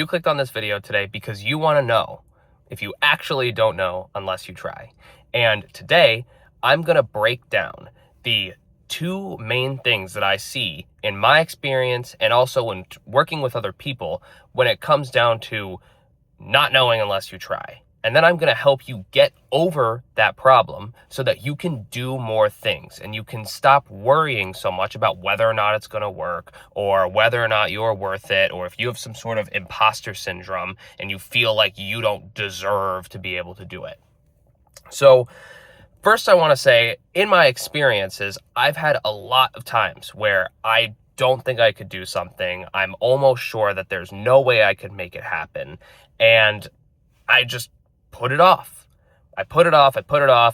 You clicked on this video today because you want to know if you actually don't know unless you try. And today, I'm going to break down the two main things that I see in my experience and also when working with other people when it comes down to not knowing unless you try. And then I'm going to help you get over that problem so that you can do more things and you can stop worrying so much about whether or not it's going to work or whether or not you're worth it, or if you have some sort of imposter syndrome and you feel like you don't deserve to be able to do it. So first, I want to say, in my experiences, I've had a lot of times where I don't think I could do something. I'm almost sure that there's no way I could make it happen. And I just put it off. I put it off.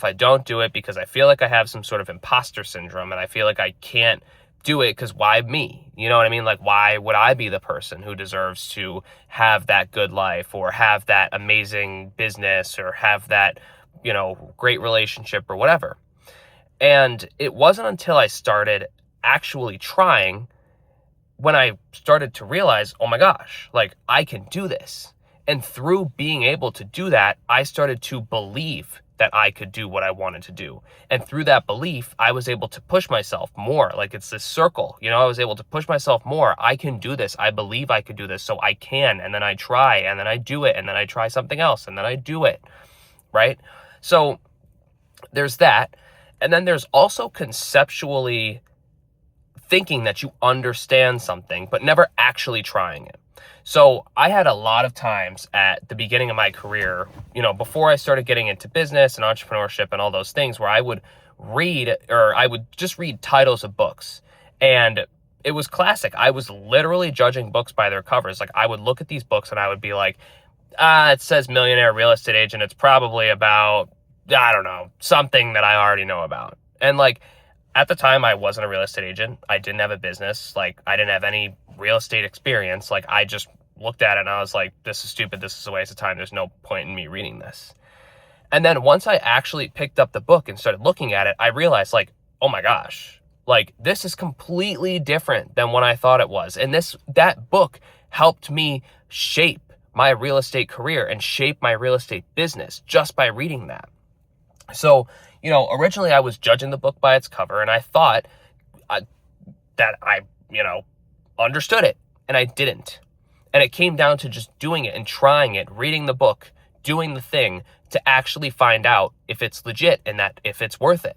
I don't do it because I feel like I have some sort of imposter syndrome and I feel like I can't do it because why me? You know what I mean? Like, why would I be the person who deserves to have that good life or have that amazing business or have that, great relationship or whatever? And it wasn't until I started actually trying when I started to realize, oh my gosh, like I can do this. And through being able to do that, I started to believe that I could do what I wanted to do. And through that belief, I was able to push myself more. Like it's this circle, I was able to push myself more. I can do this. I believe I could do this. So I can. And then I try and then I do it. And then I try something else and then I do it. Right? So there's that. And then there's also conceptually thinking that you understand something, but never actually trying it. So I had a lot of times at the beginning of my career, before I started getting into business and entrepreneurship and all those things, where I would just read titles of books. And it was classic. I was literally judging books by their covers. Like I would look at these books and I would be like, it says millionaire real estate agent. It's probably about, I don't know, something that I already know about. And like, at the time, I wasn't a real estate agent. I didn't have a business. Like, I didn't have any real estate experience. Like, I just looked at it and I was like, this is stupid. This is a waste of time. There's no point in me reading this. And then once I actually picked up the book and started looking at it, I realized like, oh my gosh, like this is completely different than what I thought it was. And that book helped me shape my real estate career and shape my real estate business just by reading that. So, originally I was judging the book by its cover and I thought that I understood it, and I didn't. And it came down to just doing it and trying it, reading the book, doing the thing to actually find out if it's legit and that if it's worth it.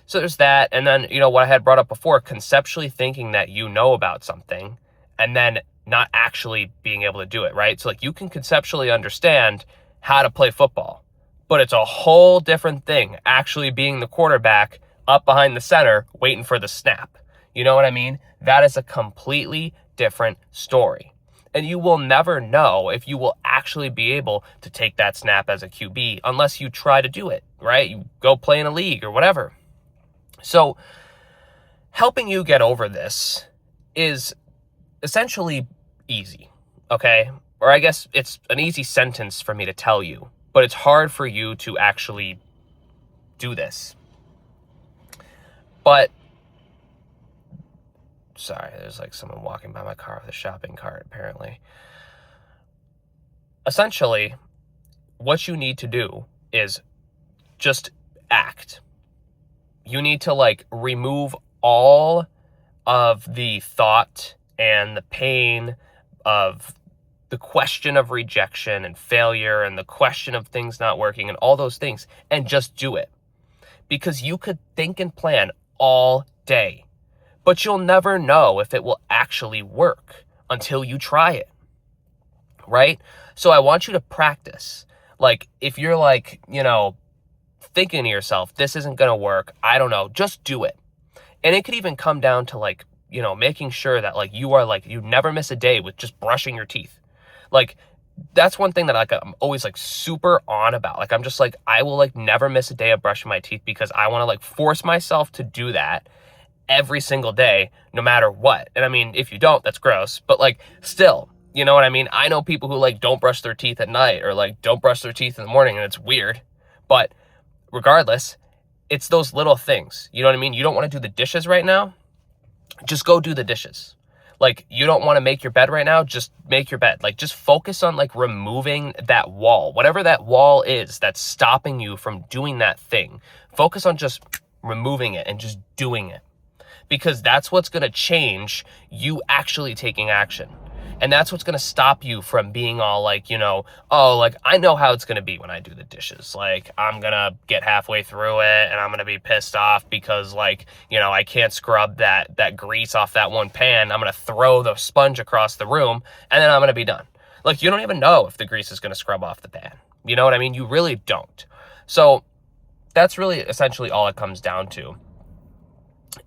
So there's that. And then, what I had brought up before, conceptually thinking that you know about something and then not actually being able to do it, right? So like you can conceptually understand how to play football, but it's a whole different thing actually being the quarterback up behind the center waiting for the snap. You know what I mean? That is a completely different story. And you will never know if you will actually be able to take that snap as a QB unless you try to do it, right? You go play in a league or whatever. So helping you get over this is essentially easy, okay? Or I guess it's an easy sentence for me to tell you, but it's hard for you to actually do this. But, sorry, there's like someone walking by my car with a shopping cart, apparently. Essentially, what you need to do is just act. You need to like remove all of the thought and the pain of the question of rejection and failure and the question of things not working and all those things, and just do it. Because you could think and plan all day, but you'll never know if it will actually work until you try it, right? So I want you to practice. Like if you're like, thinking to yourself, this isn't going to work, I don't know, just do it. And it could even come down to like, making sure that like you are like, you never miss a day with just brushing your teeth. Like that's one thing that like I'm always like super on about. Like I'm just like, I will like never miss a day of brushing my teeth because I want to like force myself to do that every single day, no matter what. And I mean, if you don't, that's gross, but like still, you know what I mean? I know people who like don't brush their teeth at night or like don't brush their teeth in the morning, and it's weird, but regardless, it's those little things. You know what I mean? You don't want to do the dishes right now? Just go do the dishes. Like, you don't want to make your bed right now, just make your bed. Like, just focus on like removing that wall, whatever that wall is that's stopping you from doing that thing. Focus on just removing it and just doing it, because that's what's going to change you actually taking action. And that's what's going to stop you from being all like, you know, oh, like, I know how it's going to be when I do the dishes. Like, I'm going to get halfway through it and I'm going to be pissed off because, like, you know, I can't scrub that grease off that one pan. I'm going to throw the sponge across the room and then I'm going to be done. Like, you don't even know if the grease is going to scrub off the pan. You know what I mean? You really don't. So that's really essentially all it comes down to,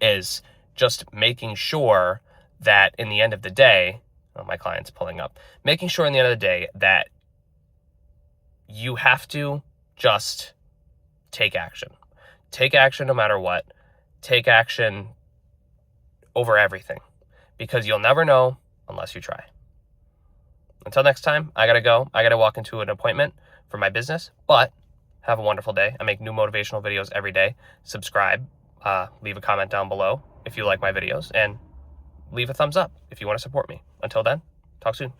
is just making sure that in the end of the day, oh, my client's pulling up, making sure in the end of the day that you have to just take action. Take action no matter what. Take action over everything, because you'll never know unless you try. Until next time, I gotta go. I gotta walk into an appointment for my business, but have a wonderful day. I make new motivational videos every day. Subscribe, leave a comment down below if you like my videos, and leave a thumbs up if you want to support me. Until then, talk soon.